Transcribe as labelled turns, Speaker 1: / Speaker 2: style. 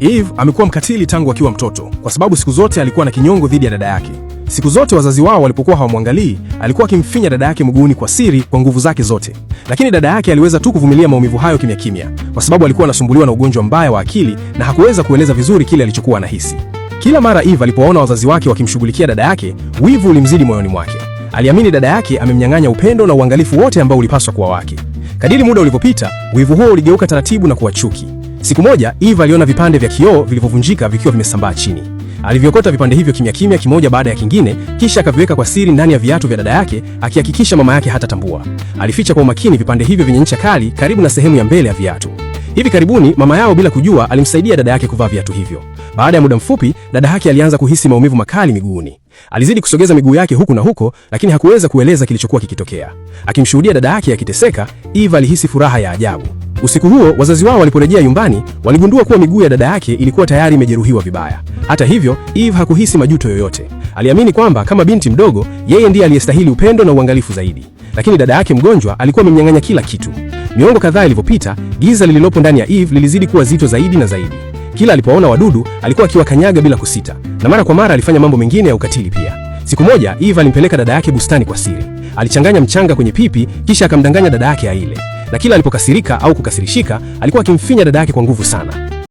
Speaker 1: Eve amekuwa mkatili tangu akiwa mtoto, kwa sababu siku zote alikuwa na kinyongo dhidi ya dada yake. Siku zote wazazi wao walipokuwa hawamwangalii, alikuwa akimfinya dada yake mguuni kwa siri kwa nguvu zake zote. Lakini dada yake aliweza tu kuvumilia maumivu hayo kimya kimya, kwa sababu alikuwa anasumbuliwa na ugonjwa mbaya wa akili na hakuweza kueleza vizuri kile alichokuwa anahisi. Kila mara Eve alipoona wazazi wake wakimshughulikia dada yake, wivu ulimzidi moyoni mwake. Aliamini dada yake amemnyang'anya upendo na uangalifu wote ambao ulipaswa kuwa wake. Kadiri muda ulivyopita, wivu huo uligeuka taratibu na kuwa chuki. Siku moja, Eve aliona vipande vya kioo vilivyovunjika vikiwa vimesambaa chini. Alivyokota vipande hivyo kimya kimya, kimoja baada ya kingine, kisha akaviweka kwa siri ndani ya viatu vya dada yake, akihakikisha mama yake hatatambua. Alificha kwa umakini vipande hivyo vyenye ncha kali karibu na sehemu ya mbele ya viatu. Hivi karibuni, mama yao bila kujua alimsaidia dada yake kuvaa viatu hivyo. Baada ya muda mfupi, dada yake alianza kuhisi maumivu makali miguuni. Alizidi kusogeza miguu yake huku na huko, lakini hakuweza kueleza kilichokuwa kikitokea. Akimshuhudia dada yake akiteseka, Eve alihisi furaha ya ajabu. Usiku huo, wazazi wao waliporejea nyumbani, waligundua kuwa miguu ya dada yake ilikuwa tayari imejeruhiwa vibaya. Hata hivyo, Eve hakuhisi majuto yoyote. Aliamini kwamba kama binti mdogo, yeye ndiye aliyestahili upendo na uangalifu zaidi. Lakini dada yake mgonjwa alikuwa amemnyang'anya kila kitu. Miongo kadhaa ilipopita, giza lililopo ndani ya Eve lilizidi kuwa zito zaidi na zaidi. Kila alipoona wadudu, alikuwa akiwakanyaga bila kusita, na mara kwa mara alifanya mambo mengine ya ukatili pia. Siku moja, Eve alimpeleka dada yake bustani kwa siri. Alichanganya mchanga kwenye pipi, kisha akamdanganya dada yake aile. Na kila alipokasirika au kukasirishika, alikuwa akimfinya dada yake kwa nguvu sana.